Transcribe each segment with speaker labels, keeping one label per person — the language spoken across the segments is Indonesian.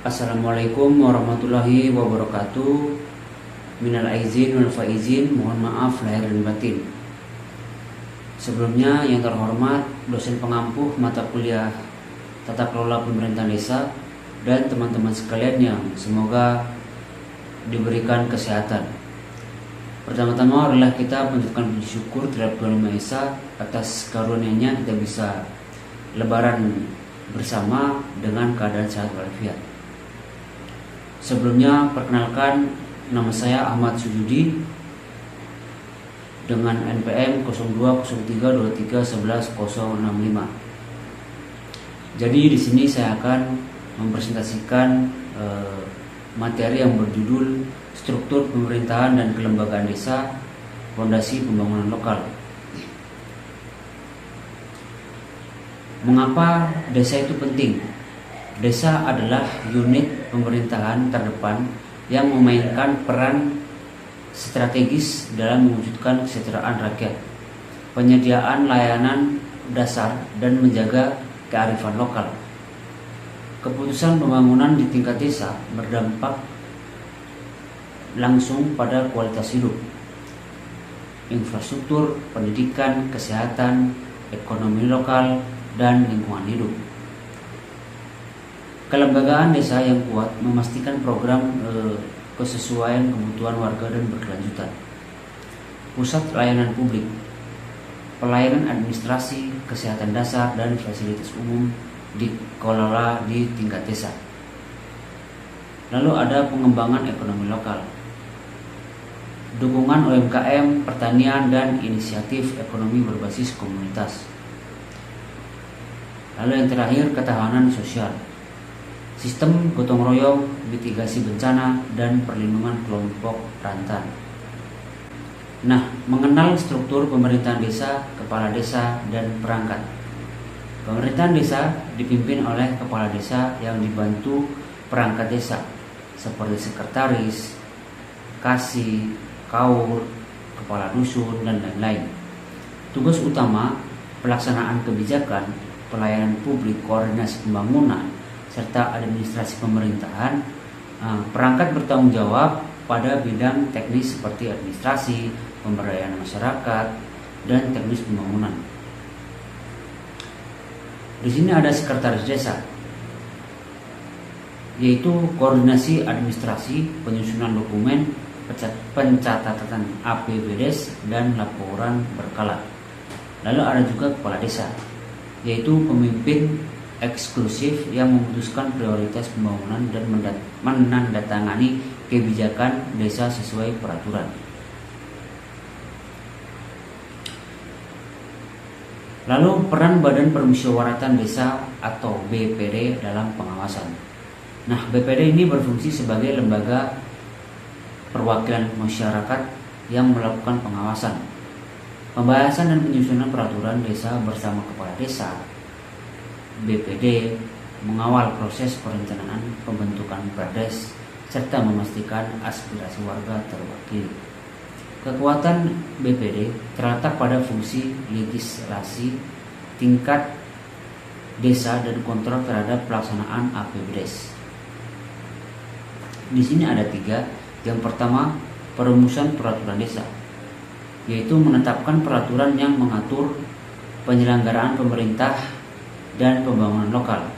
Speaker 1: Assalamualaikum warahmatullahi wabarakatuh. Minal aizin wal faizin, mohon maaf lahir dan batin. Sebelumnya yang terhormat dosen pengampuh mata kuliah Tata Kelola Pemerintahan Desa dan teman-teman sekalian yang semoga diberikan kesehatan. Pertama-tama adalah kita mengucapkan puji syukur terhadap Tuhan Yang Maha Esa atas karunia-Nya kita bisa lebaran bersama dengan keadaan sehat walafiat. Sebelumnya perkenalkan, nama saya Ahmad Sujudi dengan NPM 020323111065. Jadi di sini saya akan mempresentasikan materi yang berjudul Struktur Pemerintahan dan Kelembagaan Desa, Fondasi Pembangunan Lokal. Mengapa desa itu penting? Desa adalah unit pemerintahan terdepan yang memainkan peran strategis dalam mewujudkan kesejahteraan rakyat, penyediaan layanan dasar, dan menjaga kearifan lokal. Keputusan pembangunan di tingkat desa berdampak langsung pada kualitas hidup, infrastruktur, pendidikan, kesehatan, ekonomi lokal, dan lingkungan hidup. Kelembagaan desa yang kuat memastikan program kesesuaian kebutuhan warga dan berkelanjutan. Pusat layanan publik, pelayanan administrasi, kesehatan dasar, dan fasilitas umum dikelola di tingkat desa. Lalu ada pengembangan ekonomi lokal, dukungan UMKM, pertanian, dan inisiatif ekonomi berbasis komunitas. Lalu yang terakhir, ketahanan sosial, sistem gotong royong, mitigasi bencana, dan perlindungan kelompok rentan. Nah, mengenal struktur pemerintahan desa, kepala desa, dan perangkat. Pemerintahan desa dipimpin oleh kepala desa yang dibantu perangkat desa seperti sekretaris, kasih, kaur, kepala dusun, dan lain-lain. Tugas utama pelaksanaan kebijakan, pelayanan publik, koordinasi pembangunan, serta administrasi pemerintahan. Perangkat bertanggung jawab pada bidang teknis seperti administrasi, pemberdayaan masyarakat, dan teknis pembangunan. Di sini ada sekretaris desa, yaitu koordinasi administrasi, penyusunan dokumen, pencatatan APBDes, dan laporan berkala. Lalu ada juga kepala desa, yaitu pemimpin eksklusif yang memutuskan prioritas pembangunan dan menandatangani kebijakan desa sesuai peraturan. Lalu peran Badan Permusyawaratan Desa atau BPD dalam pengawasan. Nah, BPD ini berfungsi sebagai lembaga perwakilan masyarakat yang melakukan pengawasan, pembahasan dan penyusunan peraturan desa bersama kepala desa. BPD mengawal proses perencanaan pembentukan perdes serta memastikan aspirasi warga terwakili. Kekuatan BPD terletak pada fungsi legislasi tingkat desa dan kontrol terhadap pelaksanaan APBDes. Di sini ada 3. Yang pertama, perumusan peraturan desa, yaitu menetapkan peraturan yang mengatur penyelenggaraan pemerintah dan pembangunan lokal.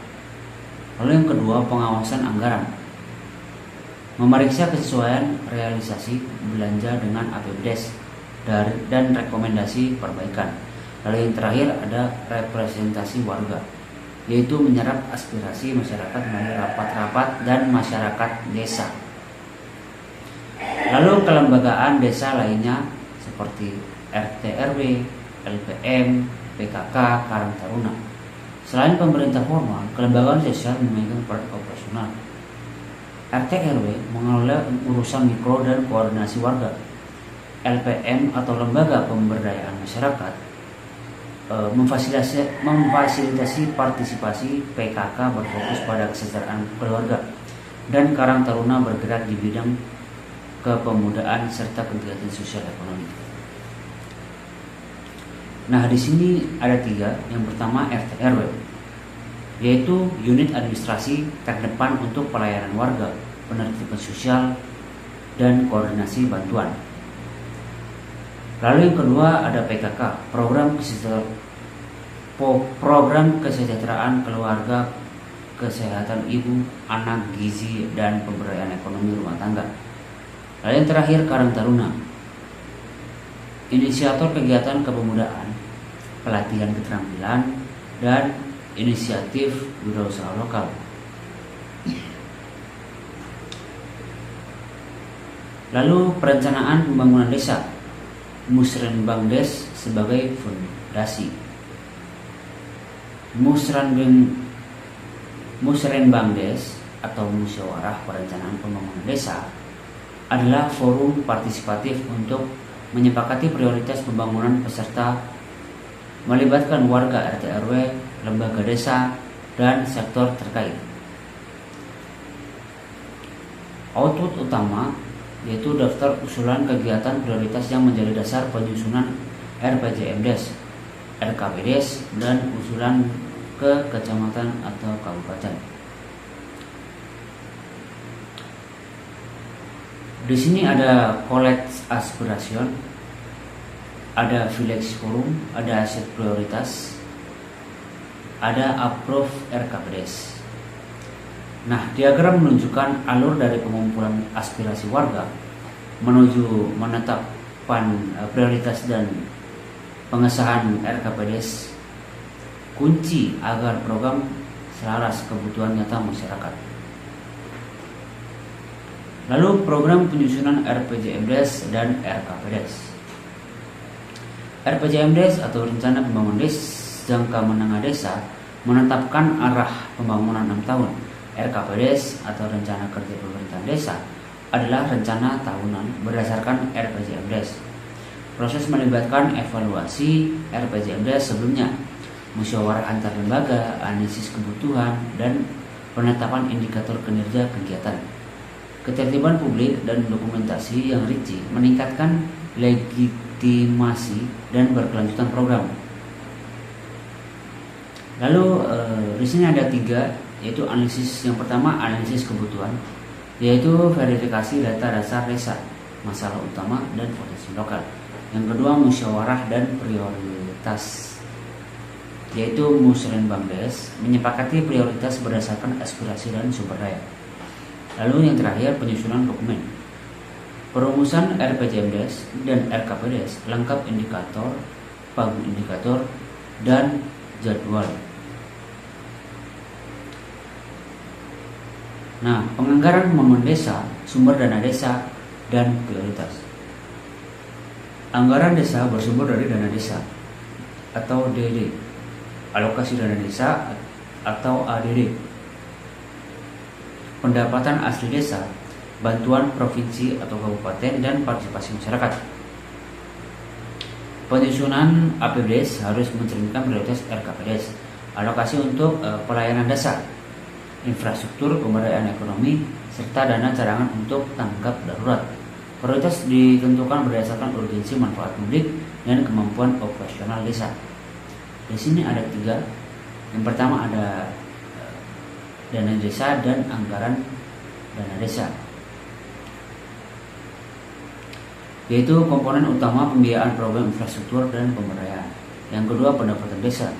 Speaker 1: Lalu yang kedua, pengawasan anggaran, memeriksa kesesuaian realisasi belanja dengan APBDes dan rekomendasi perbaikan. Lalu yang terakhir ada representasi warga, yaitu menyerap aspirasi masyarakat melalui rapat-rapat dan masyarakat desa. Lalu kelembagaan desa lainnya seperti RT RW, LPM, PKK, Karang Taruna. Selain pemerintah formal, kelembagaan desa memegang peran operasional. RT RW mengelola urusan mikro dan koordinasi warga. LPM atau lembaga pemberdayaan masyarakat memfasilitasi partisipasi. PKK berfokus pada kesejahteraan keluarga, dan Karang Taruna bergerak di bidang kepemudaan serta kegiatan sosial ekonomi. Nah, di sini ada 3. Yang pertama, RT RW. yaitu unit administrasi terdepan untuk pelayanan warga, penertiban sosial, dan koordinasi bantuan. Lalu yang kedua ada PKK, Program Kesejahteraan Keluarga, Kesehatan Ibu, Anak, Gizi, dan Pemberdayaan Ekonomi Rumah Tangga. Lalu yang terakhir Karang Taruna, inisiator kegiatan kepemudaan, pelatihan keterampilan, dan inisiatif wirausaha lokal. Lalu perencanaan pembangunan desa, Musrenbangdes sebagai fondasi. Musrenbangdes atau Musyawarah Perencanaan Pembangunan Desa adalah forum partisipatif untuk menyepakati prioritas pembangunan peserta melibatkan warga RT RW, lembaga desa, dan sektor terkait. Output utama yaitu daftar usulan kegiatan prioritas yang menjadi dasar penyusunan RPJMDes, RKPDes, dan usulan ke kecamatan atau kabupaten. Di sini ada college aspiration, ada village forum, ada aset prioritas, ada approve RKPDes. Nah, diagram menunjukkan alur dari pengumpulan aspirasi warga menuju menetapkan prioritas dan pengesahan RKPDes, kunci agar program selaras kebutuhan nyata masyarakat. Lalu program penyusunan RPJMDes dan RKPDes. RPJMDes atau Rencana Pembangunan Jangka Menengah Desa menetapkan arah pembangunan 6 tahun. RKPDes atau Rencana Kerja Pemerintahan Desa adalah rencana tahunan berdasarkan RPJMDes. Proses melibatkan evaluasi RPJMDes sebelumnya, musyawarah antar lembaga, analisis kebutuhan, dan penetapan indikator kinerja kegiatan. Ketertiban publik dan dokumentasi yang rinci meningkatkan legitimasi dan berkelanjutan program. Lalu di sini ada 3, yaitu analisis. Yang pertama analisis kebutuhan, yaitu verifikasi data dasar desa, masalah utama dan potensi lokal. Yang kedua musyawarah dan prioritas, yaitu Musrenbangdes menyepakati prioritas berdasarkan aspirasi dan sumber daya. Lalu yang terakhir penyusunan dokumen, perumusan RPJMDes dan RKPDes lengkap indikator, pagu indikator, dan jadwal. Nah, penganggaran pembangunan desa, sumber dana desa, dan prioritas. Anggaran desa bersumber dari dana desa atau DD, alokasi dana desa atau ADD, pendapatan asli desa, bantuan provinsi atau kabupaten, dan partisipasi masyarakat. Penyusunan APBDes harus mencerminkan prioritas RKPDes, alokasi untuk pelayanan dasar, infrastruktur, pemberdayaan ekonomi, serta dana cadangan untuk tanggap darurat. Prioritas ditentukan berdasarkan urgensi manfaat publik dan kemampuan operasional desa. Di sini ada 3. Yang pertama ada dana desa dan anggaran dana desa, yaitu komponen utama pembiayaan program infrastruktur dan pemberdayaan. Yang kedua pendapatan desa,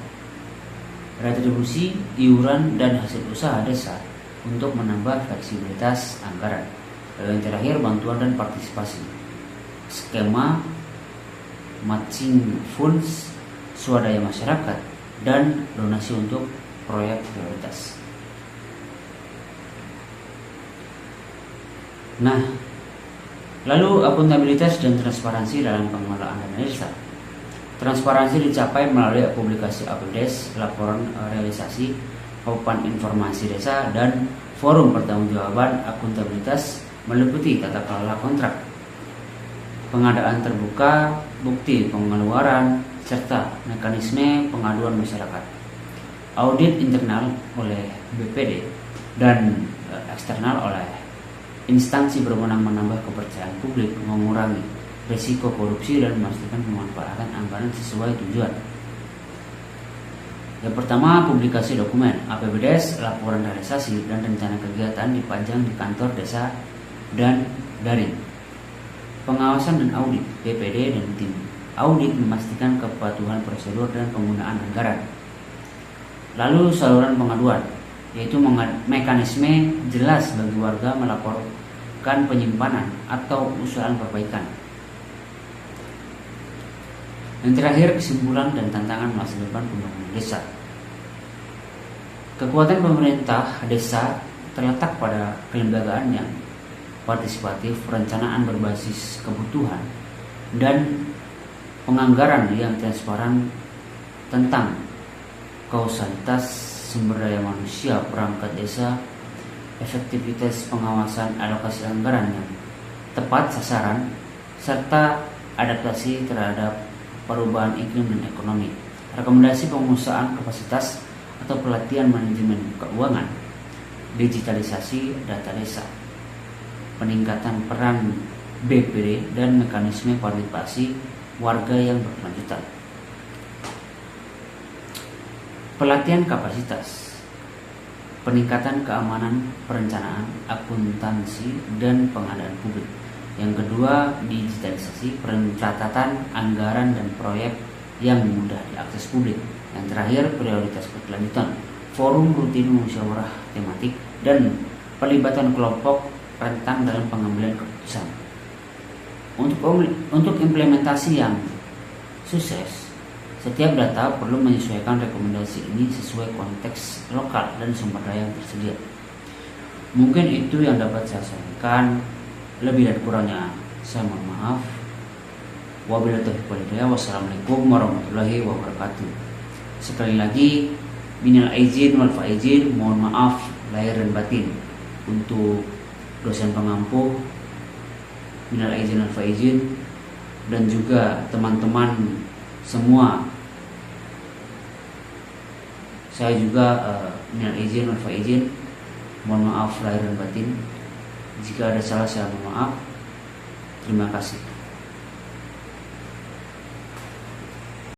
Speaker 1: retribusi, iuran, dan hasil usaha desa untuk menambah fleksibilitas anggaran. Lalu yang terakhir bantuan dan partisipasi, skema matching funds, swadaya masyarakat, dan donasi untuk proyek prioritas. Nah, lalu akuntabilitas dan transparansi dalam pengelolaan dana desa. Transparansi dicapai melalui publikasi APBDes, laporan realisasi, papan informasi desa, dan forum pertanggungjawaban akuntabilitas meliputi tata kelola kontrak, pengadaan terbuka, bukti pengeluaran, serta mekanisme pengaduan masyarakat. Audit internal oleh BPD dan eksternal oleh instansi berwenang menambah kepercayaan publik, mengurangi risiko korupsi, dan memastikan pemanfaatan anggaran sesuai tujuan. Yang pertama, publikasi dokumen APBDes, laporan realisasi dan rencana kegiatan dipajang di kantor desa dan daring. Pengawasan dan audit BPD dan tim audit memastikan kepatuhan prosedur dan penggunaan anggaran. Lalu saluran pengaduan, yaitu mekanisme jelas bagi warga melaporkan penyimpanan atau usulan perbaikan. Yang terakhir, kesimpulan dan tantangan masa depan pembangunan desa. Kekuatan pemerintah desa terletak pada kelembagaan yang partisipatif, perencanaan berbasis kebutuhan, dan penganggaran yang transparan tentang kausalitas sumber daya manusia, perangkat desa, efektivitas pengawasan, alokasi anggaran yang tepat sasaran, serta adaptasi terhadap perubahan iklim dan ekonomi. Rekomendasi pengusahaan kapasitas atau pelatihan manajemen keuangan, digitalisasi data desa, peningkatan peran BPD dan mekanisme partisipasi warga yang berkelanjutan. Pelatihan kapasitas, peningkatan keamanan perencanaan, akuntansi, dan pengadaan publik. Yang kedua, digitalisasi, pencatatan anggaran dan proyek yang mudah diakses publik. Yang terakhir, prioritas berkelanjutan, forum rutin musyawarah tematik, dan pelibatan kelompok rentan dalam pengambilan keputusan. Untuk implementasi yang sukses, setiap data perlu menyesuaikan rekomendasi ini sesuai konteks lokal dan sumber daya yang tersedia. Mungkin itu yang dapat saya sampaikan. Lebih dan kurangnya saya mohon maaf. Wabillahi taufiq wal hidayah. Wassalamualaikum warahmatullahi wabarakatuh. Sekali lagi, minal aizin wal faizin, mohon maaf lahir dan batin untuk dosen pengampu, minal aizin wal faizin, dan juga teman-teman semua. Saya juga minal aizin wal faizin, mohon maaf lahir dan batin. Jika ada salah, saya mohon maaf. Terima kasih.